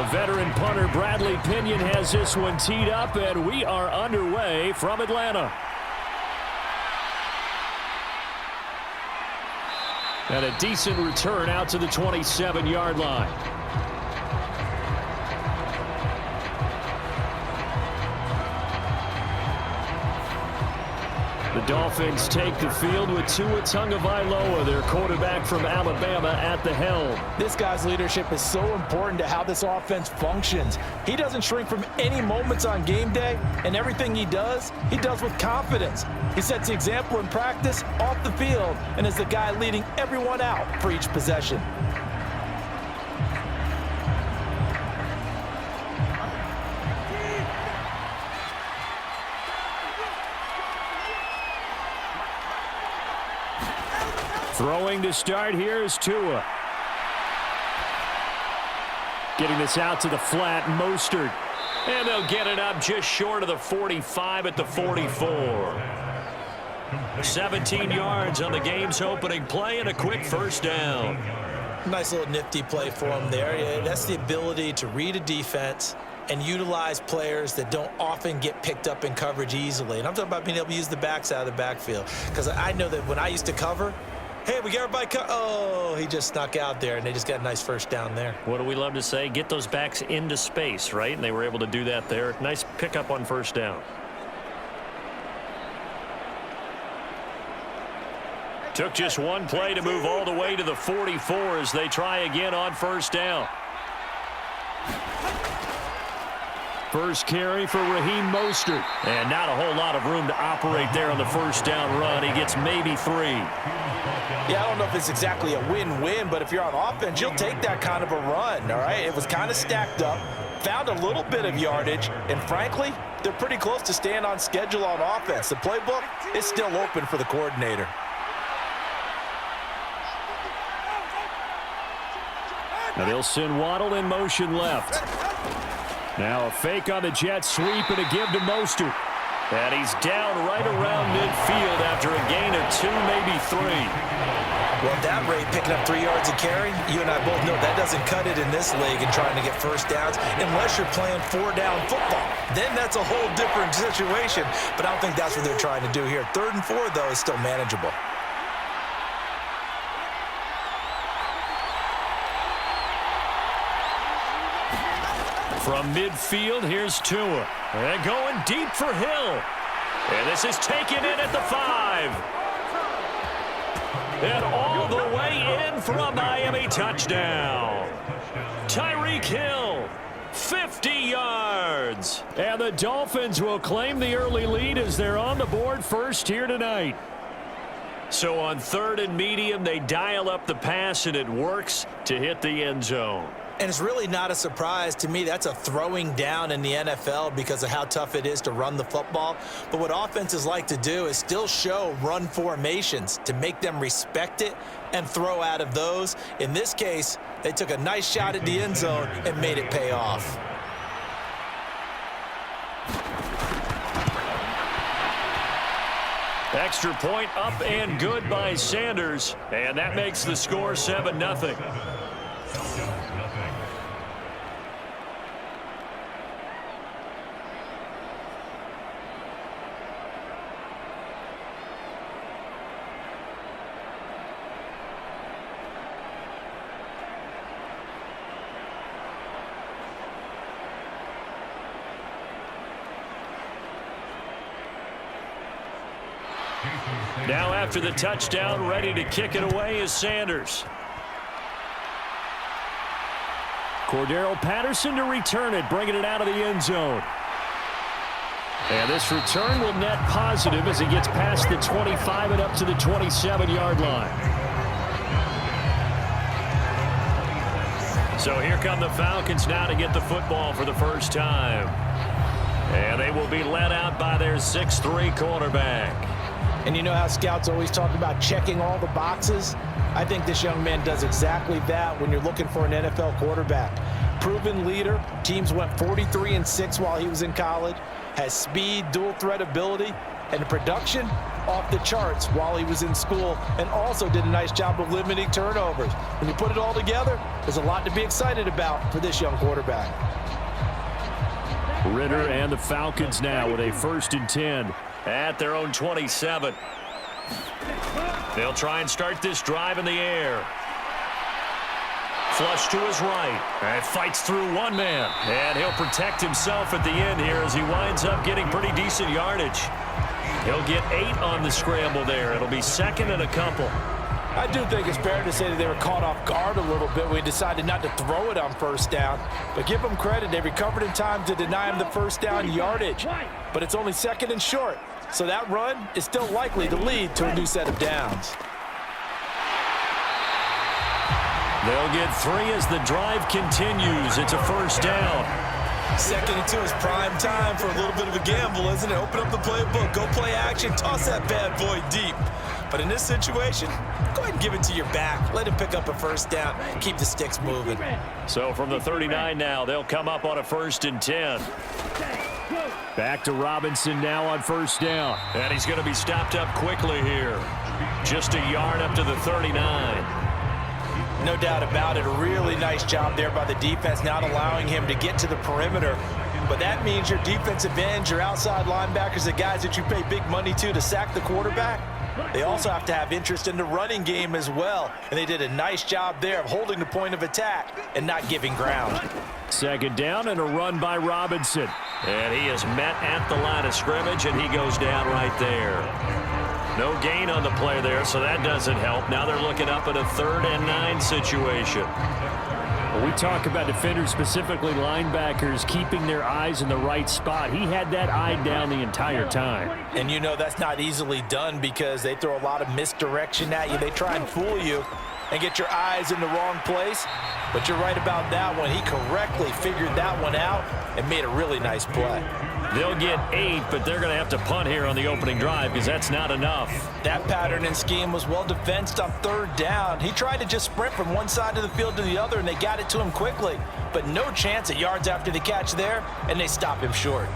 veteran punter Bradley Pinion has this one teed up, and we are underway from Atlanta. And a decent return out to the 27-yard line. The Dolphins take the field with Tua Tagovailoa, their quarterback from Alabama, at the helm. This guy's leadership is so important to how this offense functions. He doesn't shrink from any moments on game day, and everything he does with confidence. He sets the example in practice, off the field, and is the guy leading everyone out for each possession. Throwing to start here is Tua. Getting this out to the flat, Mostert. And they'll get it up just short of the 45 at the 44. 17 yards on the game's opening play and a quick first down. Nice little nifty play for him there. Yeah, that's the ability to read a defense and utilize players that don't often get picked up in coverage easily. And I'm talking about being able to use the backs out of the backfield. Because I know that when I used to cover, hey, we got everybody oh, he just snuck out there, and they just got a nice first down there. What do we love to say? Get those backs into space, right? And they were able to do that there. Nice pickup on first down. Took just one play to move all the way to the 44 as they try again on first down. First carry for Raheem Mostert. And not a whole lot of room to operate there on the first down run. He gets maybe 3. Yeah, I don't know if it's exactly a win-win, but if you're on offense, you'll take that kind of a run, all right? It was kind of stacked up, found a little bit of yardage, and frankly, they're pretty close to staying on schedule on offense. The playbook is still open for the coordinator. Now they'll send Waddle in motion left. Now a fake on the jet sweep and a give to Mostert. And he's down right around midfield after a gain of 2, maybe 3. Well, at that rate, picking up 3 yards a carry, you and I both know that doesn't cut it in this league and trying to get first downs unless you're playing 4-down football. Then that's a whole different situation, but I don't think that's what they're trying to do here. 3rd and 4, though, is still manageable. From midfield, here's Tua. And going deep for Hill. And this is taken in at the 5. And all the way in for a Miami touchdown. Tyreek Hill, 50 yards. And the Dolphins will claim the early lead as they're on the board first here tonight. So on 3rd and medium, they dial up the pass, and it works to hit the end zone. And it's really not a surprise to me. That's a throwing down in the NFL because of how tough it is to run the football. But what offenses like to do is still show run formations to make them respect it and throw out of those. In this case, they took a nice shot at the end zone and made it pay off. Extra point up and good by Sanders. And that makes the score 7-0. Now after the touchdown, ready to kick it away is Sanders. Cordero Patterson to return it, bringing it out of the end zone. And this return will net positive as he gets past the 25 and up to the 27-yard line. So here come the Falcons now to get the football for the first time. And they will be led out by their 6'3" quarterback. And you know how scouts always talk about checking all the boxes? I think this young man does exactly that when you're looking for an NFL quarterback. Proven leader. Teams went 43-6 while he was in college. Has speed, dual threat ability. And the production off the charts while he was in school, and also did a nice job of limiting turnovers. When you put it all together, there's a lot to be excited about for this young quarterback. Ritter and the Falcons now with a 1st and 10 at their own 27. They'll try and start this drive in the air. Flush to his right. And fights through one man. And he'll protect himself at the end here as he winds up getting pretty decent yardage. He'll get 8 on the scramble there. It'll be 2nd and a couple. I do think it's fair to say that they were caught off guard a little bit. We decided not to throw it on 1st down. But give them credit. They recovered in time to deny him the 1st down yardage. But it's only 2nd and short. So that run is still likely to lead to a new set of downs. They'll get 3 as the drive continues. It's a 1st down. 2nd and 2 is prime time for a little bit of a gamble, isn't it? Open up the playbook, go play action, toss that bad boy deep. But in this situation, go ahead and give it to your back. Let him pick up a 1st down. Keep the sticks moving. So from the 39 now, they'll come up on a 1st and 10. Back to Robinson now on 1st down. And he's going to be stopped up quickly here. Just a yard up to the 39. No doubt about it. A really nice job there by the defense, not allowing him to get to the perimeter. But that means your defensive ends, your outside linebackers, the guys that you pay big money to sack the quarterback, they also have to have interest in the running game as well. And they did a nice job there of holding the point of attack and not giving ground. 2nd down and a run by Robinson. And he is met at the line of scrimmage, and he goes down right there. No gain on the play there, so that doesn't help. Now they're looking up at a 3rd and 9 situation. When we talk about defenders, specifically linebackers, keeping their eyes in the right spot. He had that eye down the entire time. And you know that's not easily done because they throw a lot of misdirection at you. They try and fool you and get your eyes in the wrong place. But you're right about that one. He correctly figured that one out and made a really nice play. They'll get 8, but they're going to have to punt here on the opening drive because that's not enough. That pattern and scheme was well defensed on 3rd down. He tried to just sprint from one side of the field to the other, and they got it to him quickly. But no chance at yards after the catch there, and they stop him short.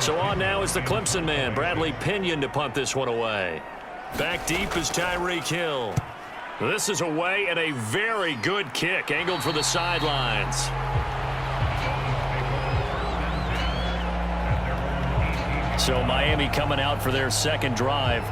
So on now is the Clemson man, Bradley Pinion, to punt this one away. Back deep is Tyreek Hill. This is away and a very good kick, angled for the sidelines. So Miami coming out for their 2nd drive.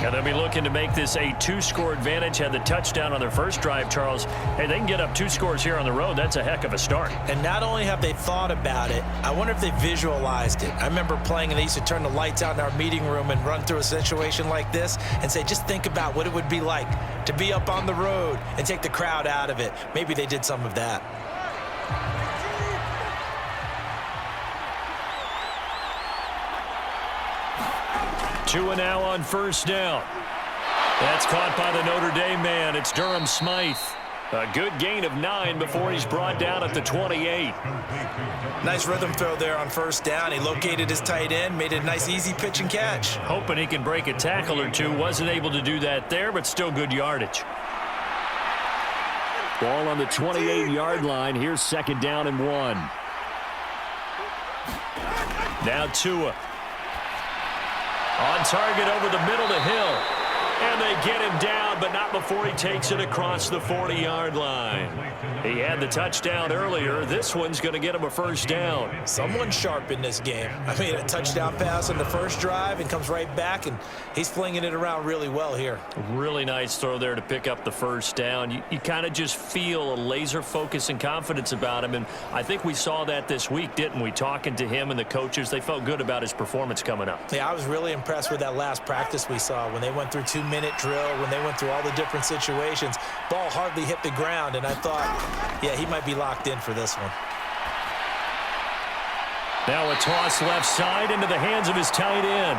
And they'll be looking to make this a 2-score advantage. Had the touchdown on their 1st drive, Charles. Hey, they can get up 2 scores here on the road. That's a heck of a start. And not only have they thought about it, I wonder if they visualized it. I remember playing, and they used to turn the lights out in our meeting room and run through a situation like this and say, just think about what it would be like to be up on the road and take the crowd out of it. Maybe they did some of that. Tua now on 1st down. That's caught by the Notre Dame man. It's Durham Smythe. A good gain of 9 before he's brought down at the 28. Nice rhythm throw there on 1st down. He located his tight end, made a nice easy pitch and catch. Hoping he can break a tackle or two. Wasn't able to do that there, but still good yardage. Ball on the 28-yard line. Here's 2nd down and 1. Now Tua. On target over the middle to Hill. And they get him down, but not before he takes it across the 40-yard line. He had the touchdown earlier. This one's going to get him a 1st down. Someone's sharp in this game. I mean, a touchdown pass on the 1st drive and comes right back, and he's flinging it around really well here. Really nice throw there to pick up the 1st down. You kind of just feel a laser focus and confidence about him, and I think we saw that this week, didn't we? Talking to him and the coaches, they felt good about his performance coming up. Yeah, I was really impressed with that last practice we saw when they went through 2-minute drill, when they went through all the different situations. Ball hardly hit the ground, and I thought, yeah, he might be locked in for this one. Now a toss left side into the hands of his tight end.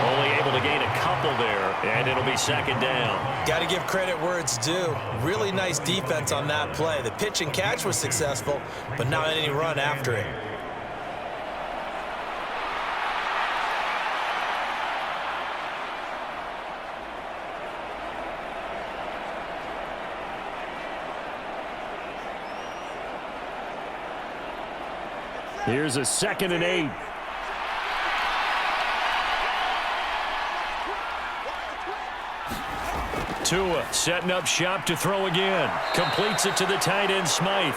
Only able to gain a couple there, and it'll be 2nd down. Got to give credit where it's due. Really nice defense on that play. The pitch and catch was successful, but not any run after it. Here's a 2nd and 8. Tua setting up shop to throw again. Completes it to the tight end, Smythe.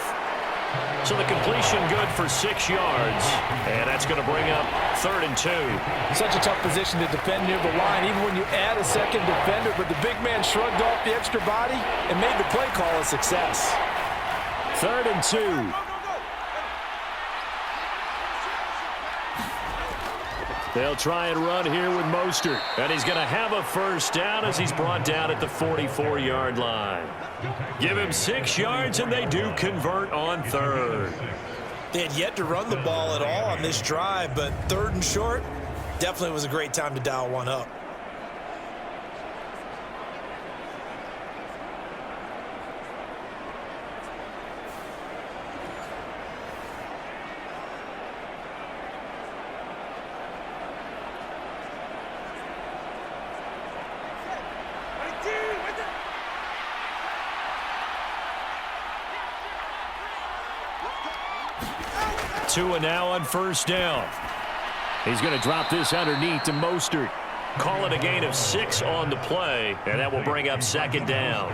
So the completion good for 6 yards. And that's going to bring up 3rd and 2. Such a tough position to defend near the line, even when you add a second defender. But the big man shrugged off the extra body and made the play call a success. 3rd and 2. They'll try and run here with Mostert. And he's going to have a first down as he's brought down at the 44-yard line. Give him 6 yards, and they do convert on 3rd. They had yet to run the ball at all on this drive, but 3rd and short definitely was a great time to dial one up. Tua now on first down. He's going to drop this underneath to Mostert. Call it a gain of 6 on the play, and that will bring up 2nd down.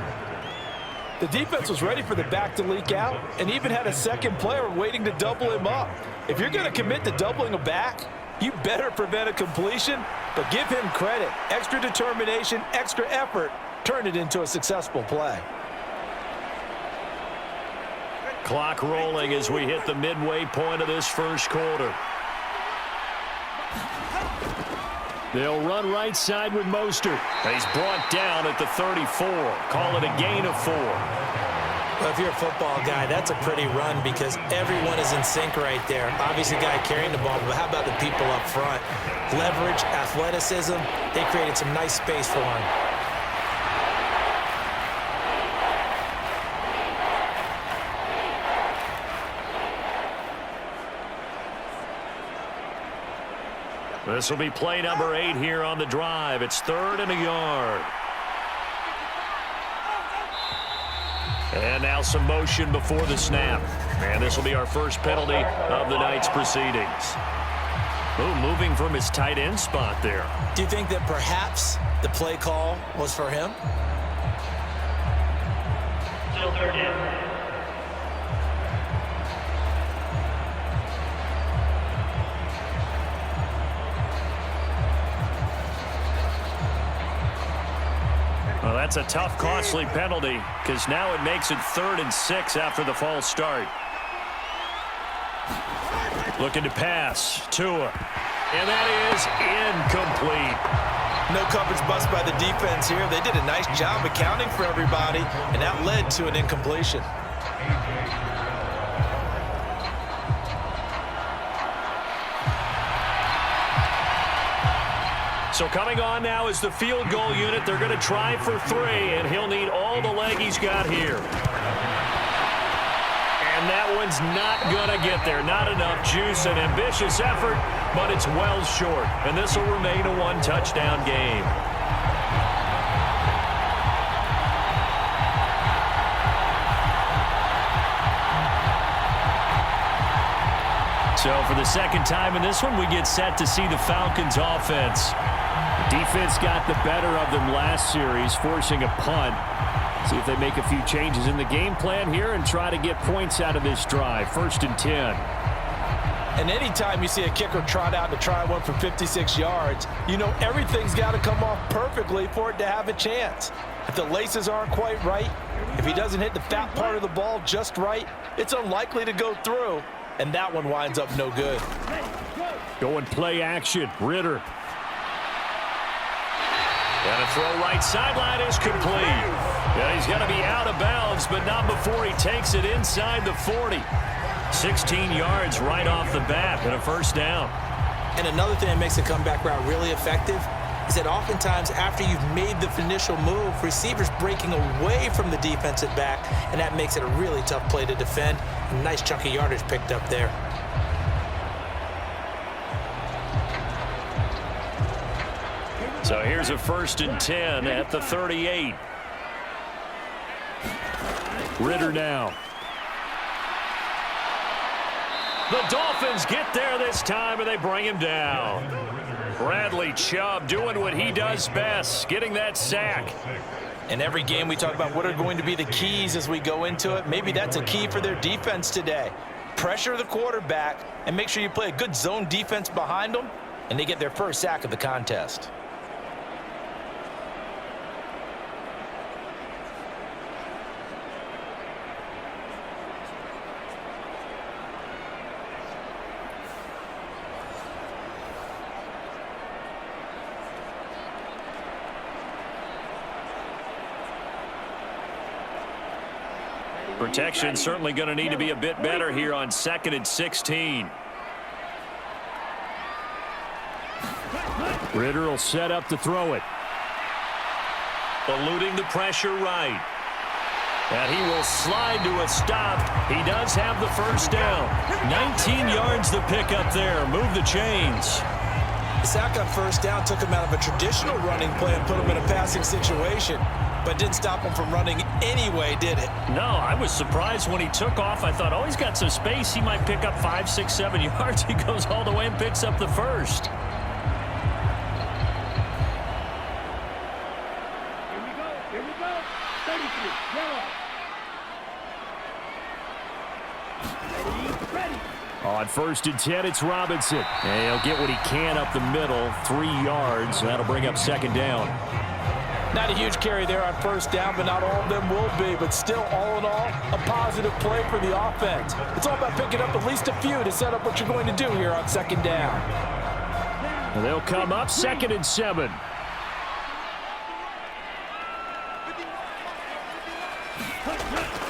The defense was ready for the back to leak out and even had a second player waiting to double him up. If you're going to commit to doubling a back, you better prevent a completion, but give him credit. Extra determination, extra effort, turned it into a successful play. Clock rolling as we hit the midway point of this first quarter. They'll run right side with Mostert. He's brought down at the 34. Call it a gain of 4. Well, if you're a football guy, that's a pretty run because everyone is in sync right there. Obviously, the guy carrying the ball, but how about the people up front? Leverage, athleticism, they created some nice space for him. This will be play number 8 here on the drive. It's 3rd and a yard. And now some motion before the snap. And this will be our first penalty of the night's proceedings. Ooh, moving from his tight end spot there. Do you think that perhaps the play call was for him? Still 3rd down. Well, that's a tough, costly penalty because now it makes it 3rd and 6 after the false start. Looking to pass. Tua. And that is incomplete. No coverage bust by the defense here. They did a nice job accounting for everybody, and that led to an incompletion. So coming on now is the field goal unit. They're going to try for 3, and he'll need all the leg he's got here. And that one's not going to get there. Not enough juice. An ambitious effort, but it's well short. And this will remain a 1-touchdown game. So for the second time in this one, we get set to see the Falcons offense. Defense got the better of them last series, forcing a punt. See if they make a few changes in the game plan here and try to get points out of this drive. 1st and 10. And anytime you see a kicker trot out to try one for 56 yards, you know everything's got to come off perfectly for it to have a chance. If the laces aren't quite right, if he doesn't hit the fat part of the ball just right, it's unlikely to go through, and that one winds up no good. Going play action. Ritter. And a throw right sideline is complete. Yeah, he's got to be out of bounds, but not before he takes it inside the 40. 16 yards right off the bat and a first down. And another thing that makes the comeback route really effective is that oftentimes after you've made the initial move, receivers breaking away from the defensive back, and that makes it a really tough play to defend. A nice chunk of yardage picked up there. So here's a 1st and 10 at the 38. Ritter now. The Dolphins get there this time, and they bring him down. Bradley Chubb doing what he does best, getting that sack. In every game we talk about what are going to be the keys as we go into it. Maybe that's a key for their defense today. Pressure the quarterback and make sure you play a good zone defense behind them, and they get their first sack of the contest. Protection certainly going to need to be a bit better here on 2nd and 16. Ritter will set up to throw it. Eluding the pressure right. And he will slide to a stop. He does have the first down. 19 yards the pick up there. Move the chains. The sack on first down took him out of a traditional running play and put him in a passing situation, but didn't stop him from running anyway, did it? No, I was surprised when he took off. I thought, oh, he's got some space. He might pick up 5, 6, 7 yards. He goes all the way and picks up the first. Here we go. 33, yellow. Ready. On 1st and 10, it's Robinson. And he'll get what he can up the middle, 3 yards. That'll bring up 2nd down. Not a huge carry there on first down, but not all of them will be. But still, all in all, a positive play for the offense. It's all about picking up at least a few to set up what you're going to do here on 2nd down. And they'll come up 2nd and 7.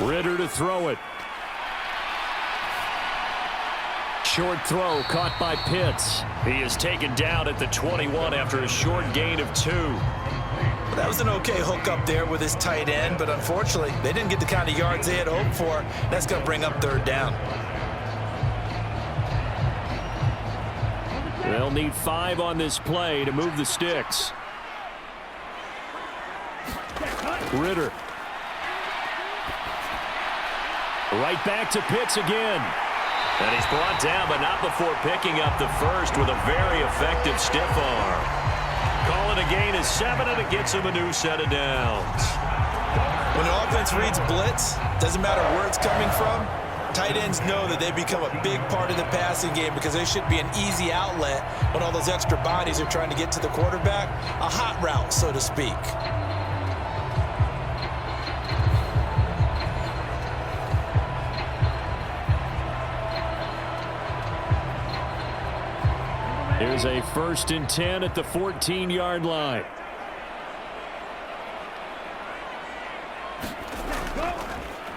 Ritter to throw it. Short throw caught by Pitts. He is taken down at the 21 after a short gain of 2. That was an okay hook up there with his tight end, but unfortunately, they didn't get the kind of yards they had hoped for. That's going to bring up 3rd down. They'll need 5 on this play to move the sticks. Ritter. Right back to Pitts again. And he's brought down, but not before picking up the first with a very effective stiff arm. Call it a gain of 7, and it gets him a new set of downs. When an offense reads blitz, doesn't matter where it's coming from, tight ends know that they become a big part of the passing game because they should be an easy outlet when all those extra bodies are trying to get to the quarterback. A hot route, so to speak. Here's a 1st and 10 at the 14-yard line.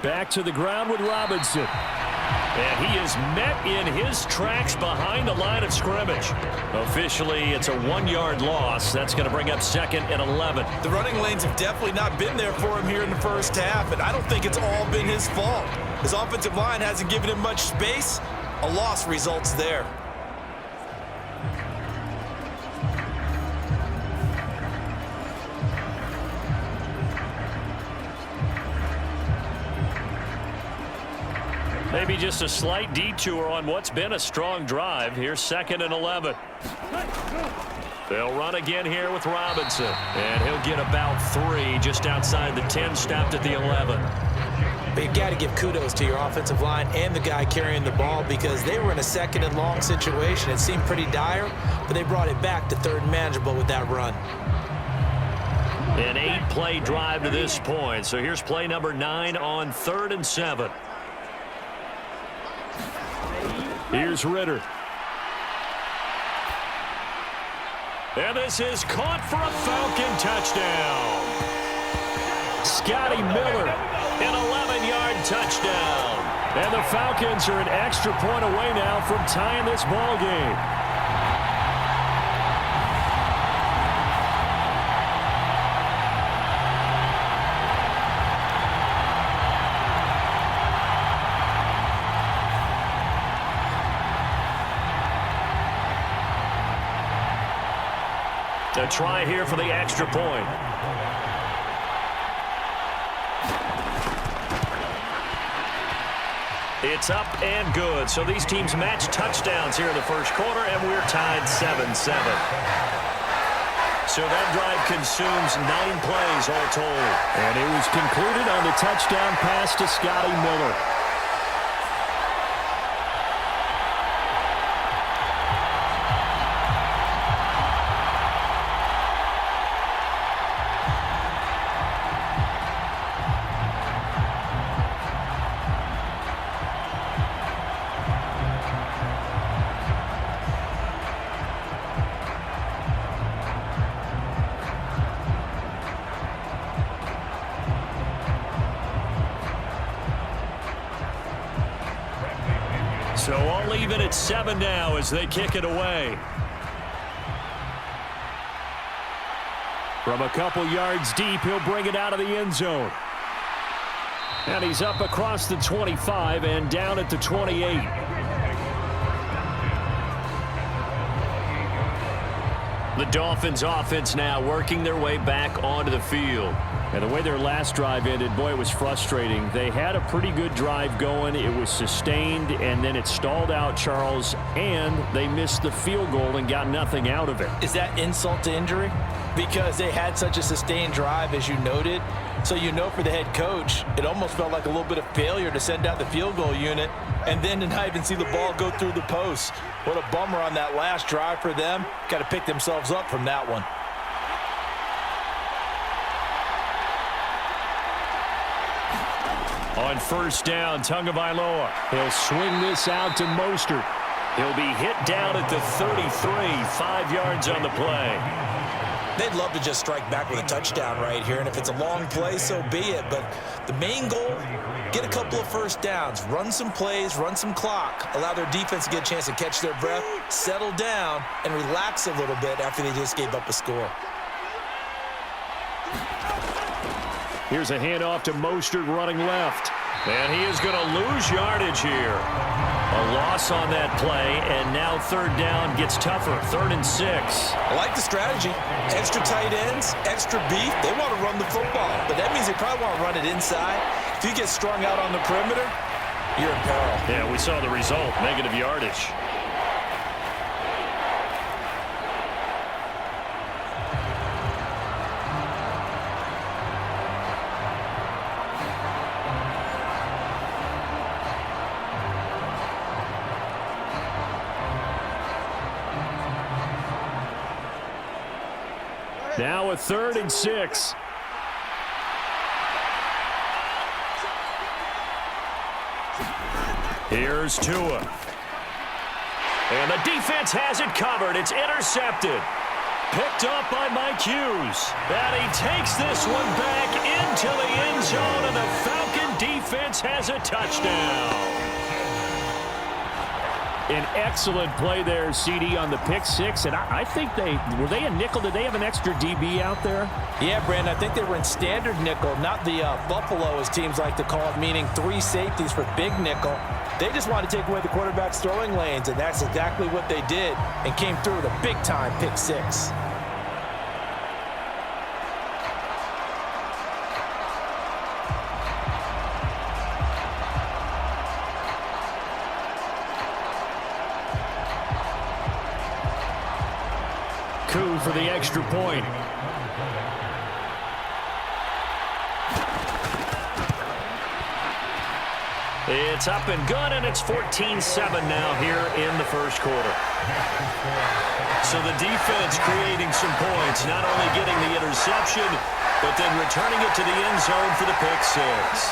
Back to the ground with Robinson. And he is met in his tracks behind the line of scrimmage. Officially, it's a 1-yard loss. That's going to bring up 2nd and 11. The running lanes have definitely not been there for him here in the first half, and I don't think it's all been his fault. His offensive line hasn't given him much space. A loss results there. Maybe just a slight detour on what's been a strong drive. Here's 2nd and 11. They'll run again here with Robinson. And he'll get about 3 just outside the 10, stopped at the 11. But you've got to give kudos to your offensive line and the guy carrying the ball because they were in a 2nd and long situation. It seemed pretty dire, but they brought it back to 3rd and manageable with that run. An 8-play drive to this point. So here's play number 9 on 3rd and 7. Here's Ritter. And this is caught for a Falcon touchdown. Scotty Miller, an 11-yard touchdown. And the Falcons are an extra point away now from tying this ball game. A try here for the extra point. It's up and good. So these teams match touchdowns here in the first quarter, and we're tied 7-7. So that drive consumes 9 plays all told. And it was concluded on the touchdown pass to Scotty Miller. So all even at 7 now as they kick it away. From a couple yards deep, he'll bring it out of the end zone. And he's up across the 25 and down at the 28. The Dolphins offense now working their way back onto the field. And the way their last drive ended, boy, it was frustrating. They had a pretty good drive going. It was sustained, and then it stalled out, Charles, and they missed the field goal and got nothing out of it. Is that insult to injury? Because they had such a sustained drive, as you noted. So you know for the head coach, it almost felt like a little bit of failure to send out the field goal unit and then to not even see the ball go through the post. What a bummer on that last drive for them. Got to pick themselves up from that one. On first down, Tagovailoa. He'll swing this out to Mostert. He'll be hit down at the 33, 5 yards on the play. They'd love to just strike back with a touchdown right here, and if it's a long play, so be it. But the main goal, get a couple of first downs, run some plays, run some clock, allow their defense to get a chance to catch their breath, settle down, and relax a little bit after they just gave up a score. Here's a handoff to Mostert running left. And he is going to lose yardage here. A loss on that play, and now third down gets tougher. 3rd and 6. I like the strategy. Extra tight ends, extra beef. They want to run the football, but that means they probably want to run it inside. If you get strung out on the perimeter, you're in peril. Yeah, we saw the result, negative yardage. Now a 3rd and 6. Here's Tua. And the defense has it covered. It's intercepted. Picked up by Mike Hughes. And he takes this one back into the end zone, and the Falcon defense has a touchdown. An excellent play there, CD, on the pick six. And I think were they a nickel? Did they have an extra DB out there? Yeah, Brandon, I think they were in standard nickel, not the Buffalo, as teams like to call it, meaning 3 safeties for big nickel. They just wanted to take away the quarterback's throwing lanes, and that's exactly what they did and came through with a big-time pick six. Coup for the extra point. It's up and good, and it's 14-7 now here in the first quarter. So the defense creating some points, not only getting the interception, but then returning it to the end zone for the pick six.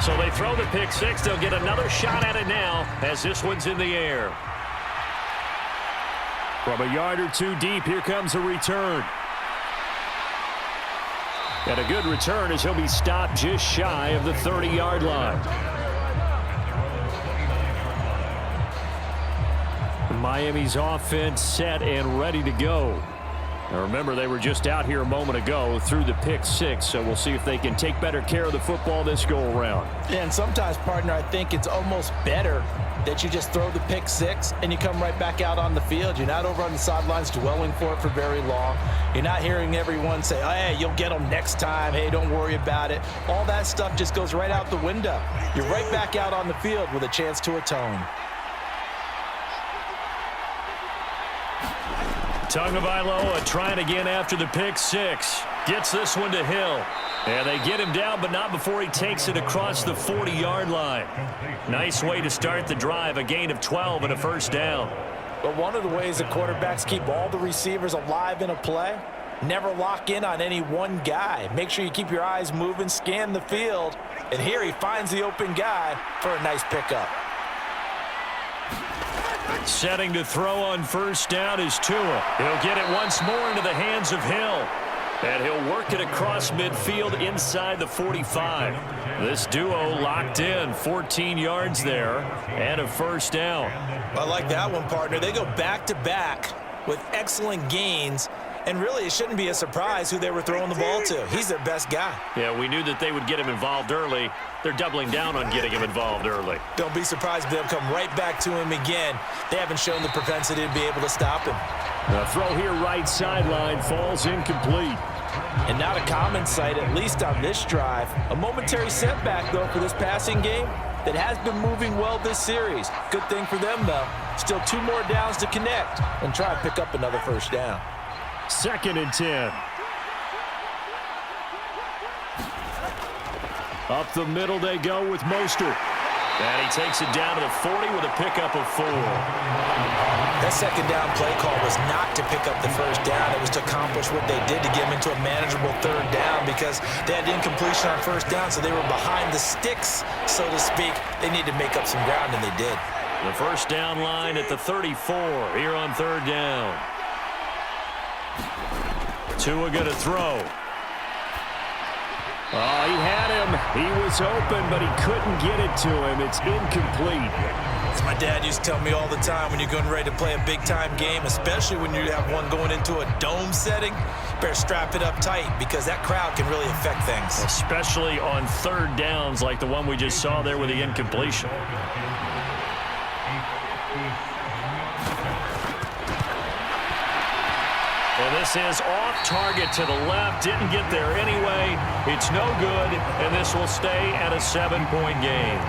So they throw the pick six. They'll get another shot at it now as this one's in the air. From a yard or two deep, here comes a return. And a good return as he'll be stopped just shy of the 30-yard line. Miami's offense set and ready to go. Now remember, they were just out here a moment ago through the pick six, so we'll see if they can take better care of the football this go-around. Yeah, and sometimes, partner, I think it's almost better that you just throw the pick six and you come right back out on the field. You're not over on the sidelines dwelling for it for very long. You're not hearing everyone say, oh, hey, you'll get them next time. Hey, don't worry about it. All that stuff just goes right out the window. You're right back out on the field with a chance to atone. Tagovailoa trying again after the pick six. Gets this one to Hill. And they get him down, but not before he takes it across the 40-yard line. Nice way to start the drive, a gain of 12 and a first down. But one of the ways that quarterbacks keep all the receivers alive in a play, never lock in on any one guy. Make sure you keep your eyes moving, scan the field, and here he finds the open guy for a nice pickup. Setting to throw on first down is Tua. He'll get it once more into the hands of Hill. And he'll work it across midfield inside the 45. This duo locked in, 14 yards there, and a first down. I like that one, partner. They go back-to-back with excellent gains. And really, it shouldn't be a surprise who they were throwing the ball to. He's their best guy. Yeah, we knew that they would get him involved early. They're doubling down on getting him involved early. Don't be surprised if they'll come right back to him again. They haven't shown the propensity to be able to stop him. The throw here right sideline falls incomplete. And not a common sight, at least on this drive. A momentary setback, though, for this passing game that has been moving well this series. Good thing for them, though. Still 2 more downs to connect and try and pick up another first down. 2nd and 10. Up the middle they go with Mostert. And he takes it down to the 40 with a pickup of 4. That second down play call was not to pick up the first down. It was to accomplish what they did to get them into a manageable 3rd down because they had incompletion on first down, so they were behind the sticks, so to speak. They needed to make up some ground, and they did. The first down line at the 34 here on 3rd down. Tua going to throw. Oh, he had him. He was open, but he couldn't get it to him. It's incomplete. As my dad used to tell me all the time, when you're getting ready to play a big-time game, especially when you have one going into a dome setting, better strap it up tight because that crowd can really affect things. Especially on 3rd downs like the one we just saw there with the incompletion. And this is off target to the left. Didn't get there anyway. It's no good, and this will stay at a 7-point game.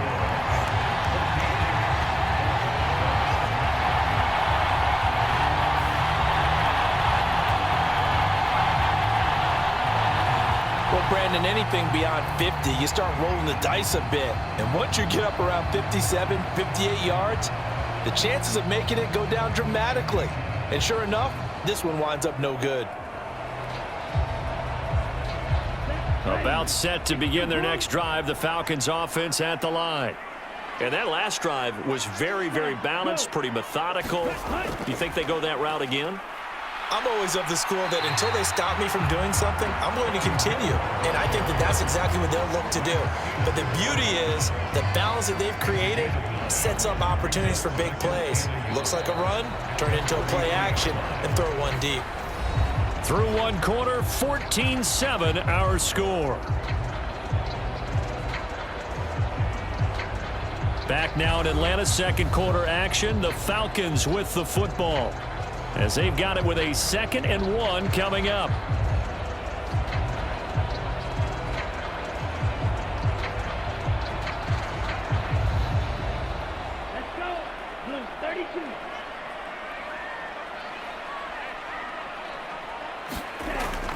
Well, Brandon, anything beyond 50, you start rolling the dice a bit. And once you get up around 57, 58 yards, the chances of making it go down dramatically. And sure enough, this one winds up no good. About set to begin their next drive, the Falcons offense at the line. And that last drive was very, very balanced, pretty methodical. Do you think they go that route again? I'm always of the school that until they stop me from doing something, I'm going to continue. And I think that that's exactly what they'll look to do. But the beauty is the balance that they've created sets up opportunities for big plays. Looks like a run, turn into a play action, and throw one deep. Through one quarter, 14-7 our score. Back now in Atlanta, 2nd quarter action. The Falcons with the football, as they've got it with a 2nd and 1 coming up. Let's go. Blue 32.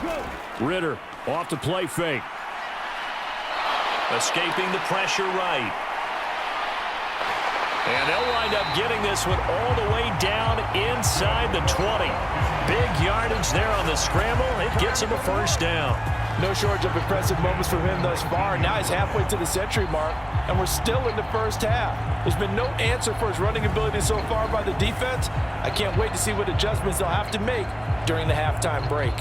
Go. Ritter off to play fake. Escaping the pressure right. And they'll wind up getting this one all the way down inside the 20. Big yardage there on the scramble. It gets him a first down. No shortage of impressive moments from him thus far. Now he's halfway to the century mark, and we're still in the first half. There's been no answer for his running ability so far by the defense. I can't wait to see what adjustments they'll have to make during the halftime break.